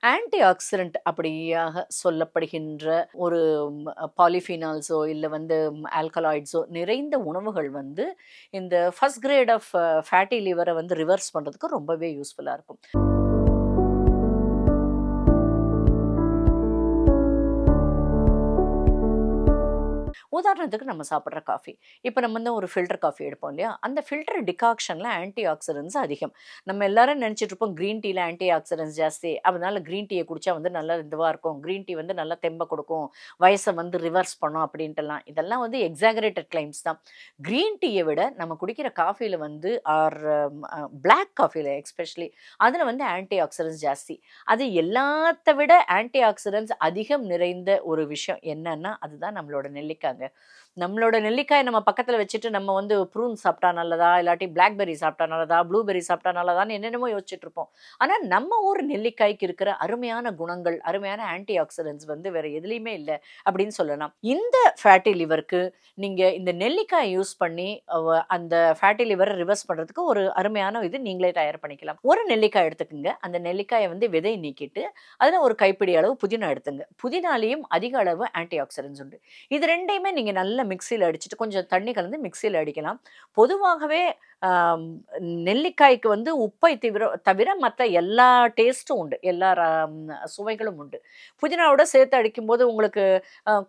Anti accident அப்படியாக சொல்லப்படுகின்ற ஒரு பாலிஃபினால்ஸோ இல்லை வந்து ஆல்கலாய்ட்ஸோ நிறைந்த உணவுகள் வந்து இந்த ஃபர்ஸ்ட் கிரேட் ஆஃப் ஃபேட்டி லிவரை வந்து ரிவர்ஸ் பண்ணுறதுக்கு ரொம்பவே யூஸ்ஃபுல்லாக இருக்கும். உதாரணத்துக்கு நம்ம சாப்பிட்ற காஃபி. இப்போ நம்ம வந்து ஒரு ஃபில்டர் காஃபி எடுப்போம் இல்லையா? அந்த ஃபில்டர் டிகாக்ஷன்ல ஆன்டி ஆக்சிடென்ட்ஸ் அதிகம். நம்ம எல்லாரும் நெனச்சிட்டு இருப்போம் கிரீன் டீல ஆன்டி ஆக்சிடென்ட்ஸ் ஜாஸ்தி. அதனால கிரீன் டீய குடிச்சா வந்து நல்லா இதுவா இருக்கும். கிரீன் டீ வந்து நல்லா தெம்ப குடுக்கும். வயச வந்து ரிவர்ஸ் பண்ணும் அப்படின்ட்டுலாம். இதெல்லாம் வந்து எக்ஸாகரேட்டட் கிளைம்ஸ் தான். கிரீன் டீய விட நம்ம குடிக்கிற காஃபில வந்து பிளாக் காஃபில எஸ்பெஷலி அதுல வந்து ஆன்டி ஆக்சிடென்ட்ஸ் ஜாஸ்தி. அது எல்லாத்த விட ஆன்டி ஆக்சிடென்ட்ஸ் அதிகம் நிறைந்த ஒரு விஷயம் என்னன்னா, அதுதான் நம்மளோட நெல்லிக்காங்க. நம்மளோட நெல்லிக்காய் நம்ம பக்கத்துல வச்சுட்டு நம்ம வந்து ப்ரூன் சாப்பிட்டா நல்லதா, இல்லாட்டி பிளாக்பெர்ரி சாப்பிட்டா நல்லதா, ப்ளூபெர்ரி சாப்பிட்டா நல்லதான்னு என்னென்னமோ யோசிச்சுட்டு இருப்போம். ஆனா நம்ம ஊர் நெல்லிக்காய்க்கு இருக்கிற அருமையான குணங்கள், அருமையான ஆன்டி ஆக்சிடென்ட்ஸ் வந்து வேற எதுலயுமே இல்ல அப்படின்னு சொல்லலாம். இந்த ஃபேட்டி லிவருக்கு நீங்க இந்த நெல்லிக்காய் யூஸ் பண்ணி அந்த ஃபேட்டி லிவரை ரிவர்ஸ் பண்றதுக்கு ஒரு அருமையான இது நீங்களே தயார் பண்ணிக்கலாம். ஒரு நெல்லிக்காய் எடுத்துக்கங்க. அந்த நெல்லிக்காயை வந்து விதை நீக்கிட்டு அதுல ஒரு கைப்பிடி அளவு புதினா எடுத்துங்க. புதினாலையும் அதிக அளவு ஆன்டி ஆக்சிடென்ட்ஸ் உண்டு. இது 2யுமே நீங்க நல்லா மிக்ஸியில அடிச்சுட்டு கொஞ்சம் தண்ணி கலந்து மிக்ஸியில அடிக்கலாம். பொதுவாகவே ஆம், நெல்லிக்காய்க்கு வந்து உப்பை தவிர மற்ற எல்லா டேஸ்ட்டும் உண்டு. எல்லா சுவைகளும் உண்டு. புதினாவோட சேர்த்து அடிக்கும்போது உங்களுக்கு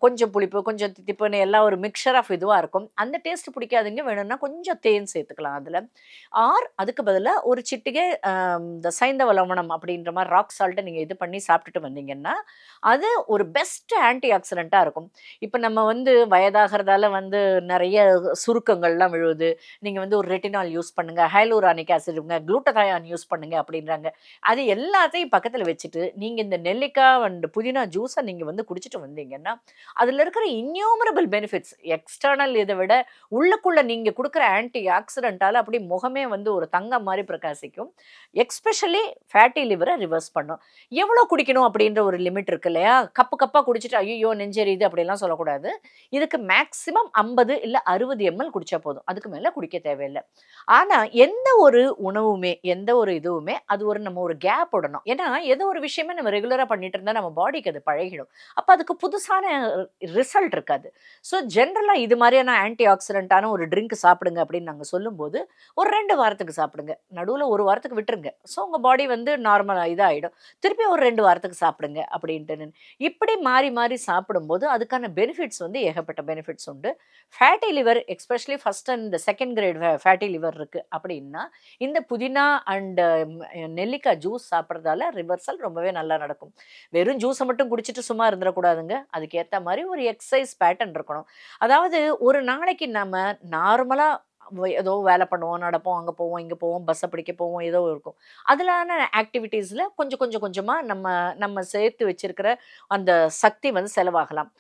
கொஞ்சம் புளிப்பு, கொஞ்சம் தித்திப்புன்னு எல்லாம் ஒரு மிக்சர் ஆஃப் இதுவா இருக்கும். அந்த டேஸ்ட் பிடிக்காதீங்க வேணும்னா கொஞ்சம் தேன் சேர்த்துக்கலாம் அதுல. அதுக்கு பதிலா ஒரு சிட்டிகை இந்த சைந்தவ லவணம் அப்படின்ற மாரி ராக் சால்ட்ட நீங்க இது பண்ணி சாப்பிட்டுட்டு வந்தீங்கன்னா, அது ஒரு பெஸ்ட் ஆன்டி ஆக்ஸிடென்ட்டா இருக்கும். இப்ப நம்ம வந்து வயதாகிறதால வந்து நெறைய சுருக்கங்கள்லாம் விழுவுது. நீங்க வந்து ஒரு ரெட்டினால் யூஸ் பண்ணுங்க, ஹைலூரானிக் ஆசிட் இருங்க, குளூட்டதாயான் யூஸ் பண்ணுங்க அப்படின்றாங்க. அது எல்லாத்தையும் பக்கத்துல வச்சுட்டு, நீங்க இந்த நெல்லிக்காய் அண்ட் புதினா ஜூஸ நீங்க வந்து குடிச்சிட்டு வந்தீங்கன்னா, அதுல இருக்கிற இன்யூமரபிள் பெனிஃபிட்ஸ் எக்ஸ்டர்னல் இத விட உள்ளுக்குள்ள நீங்க குடுக்குற ஆன்டி ஆக்ஸிடென்ட்டால அப்படியே முகமே வந்து ஒரு தங்கம் மாரி பிரகாசிக்கும். எஸ்பெஷலி ஃபேட்டி லிவர ரிவர்ஸ் பண்ணும். எவ்வளோ குடிக்கணும் அப்படின்ற ஒரு லிமிட் இருக்கு இல்லையா? கப்பு கப்பா குடிச்சிட்டு ஐய்யயோ! நெஞ்செரியுது அப்படிலாம் சொல்லக்கூடாது. இதுக்கு மேக்ஸிமம் 50 இல்ல 60 எம்எல் குடிச்சா போதும். அதுக்கு மேல குடிக்க தேவையில்ல. ஆனா எந்த ஒரு உணவுமே, எந்த ஒரு இதுவுமே அது ஒரு நம்ம ஒரு கேப் விடணும். ஏன்னா, ஏதோ ஒரு விஷயமே நம்ம ரெகுலரா பண்ணிட்டு இருந்தா நம்ம பாடிக்கு அது பழகிடும். அப்ப அதுக்கு புதுசான ரிசல்ட் இருக்காது. ஸோ ஜெனரலா இது மாதிரியான ஆன்டி ஆக்ஸிடென்ட்டான ஒரு ட்ரிங்க் சாப்பிடுங்க அப்படின்னு நாங்க சொல்லும்போது, ஒரு 2 வாரத்துக்கு சாப்பிடுங்க. நடுவுல 1 வாரத்துக்கு விட்டுருங்க. ஸோ உங்க பாடி வந்து நார்மலா இதாயிடும். திருப்பி ஒரு 2 வாரத்துக்கு சாப்பிடுங்க அப்படின்ட்டுன்னு. இப்படி மாறி மாறி சாப்பிடும்போது அதுக்கான பெனிஃபிட்ஸ் வந்து ஏகப்பட்ட பெனிஃபிட்ஸ் உண்டு. Fatty liver especially first and second grade fatty liver இருக்கு அப்படின்னா, இந்த புதினா அண்ட் நெல்லிக்காய் ஜூஸ் சாப்பிடுறதால ரிவர்சல் ரொம்பவே நல்லா நடக்கும். வெறும் ஜூஸ மட்டும் குடிச்சிட்டு சும்மா இருந்துறக்கூடாதுங்க. அதுக்கு ஏத்த மாரி ஒரு எக்சர்சைஸ் பேட்டர்ன் இருக்கணும். அதாவது ஒரு நாளைக்கு நம்ம நார்மலா ஏதோ வேலை பண்ணுவோம், நடப்போம், அங்க போவோம், இங்க போவோம், பஸ்ஸ பிடிக்க போவோம், ஏதோ இருக்கும். அதுலான ஆக்டிவிட்டீஸ்ல கொஞ்சம் கொஞ்சம் கொஞ்சமா நம்ம நம்ம சேர்த்து வச்சிருக்கிற அந்த சக்தி வந்து செலவாகலாம்.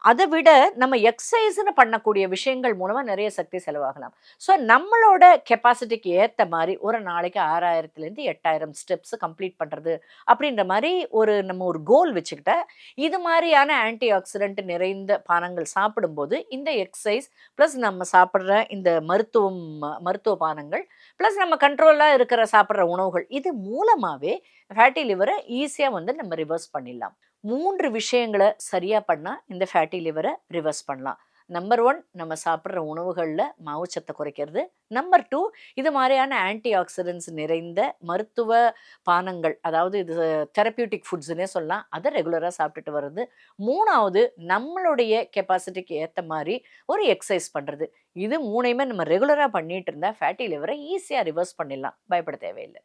அத விட நம்ம எக்சர்சைஸ்ன்னு பண்ணக்கூடிய விஷயங்கள் மூலமா நெறைய சக்தி செலவாகலாம். ஸோ நம்மளோட கெப்பாசிட்டிக்கு ஏத்த மாரி ஒரு நாளைக்கு 6000லேருந்து 8000 ஸ்டெப்ஸ் கம்ப்ளீட் பண்றது அப்படின்ற மாரி நம்ம ஒரு கோல் வச்சுக்கிட்டா, இது மாரியான ஆன்டி ஆக்ஸிடென்ட் நிறைந்த பானங்கள் சாப்பிடும்போது, இந்த எக்சர்சைஸ் பிளஸ் நம்ம சாப்பிடுற இந்த மருத்துவ பானங்கள், பிளஸ் நம்ம கண்ட்ரோலா இருக்கிற சாப்பிடுற உணவுகள், இது மூலமாவே ஃபேட்டி லிவர ஈஸியா வந்து நம்ம ரிவர்ஸ் பண்ணிடலாம். 3 விஷயங்கள சரியா பண்ணா இந்த ஃபேட்டி லிவர ரிவர்ஸ் பண்ணலாம். நம்பர் 1 நம்ம சாப்பிடுற உணவுகள்ல மாவுச்சத்த குறைக்கிறது. நம்பர் 2 இது மாரியான ஆன்டி ஆக்ஸிடென்ட்ஸ் நிறைந்த மருத்துவ பானங்கள், அதாவது இது தெரபியூட்டிக் ஃபுட்ஸ்ன்னே சொல்லலாம். அத ரெகுலரா சாப்பிட்டுட்டு வர்றது. 3வது நம்மளுடைய கெப்பாசிட்டிக்கு ஏத்த மாரி ஒரு எக்சர்சைஸ் பண்றது. இது 3யுமே நம்ம ரெகுலரா பண்ணிட்டு இருந்தா ஃபேட்டி லிவர ஈஸியா ரிவர்ஸ் பண்ணிடலாம். பயப்பட தேவையில்ல.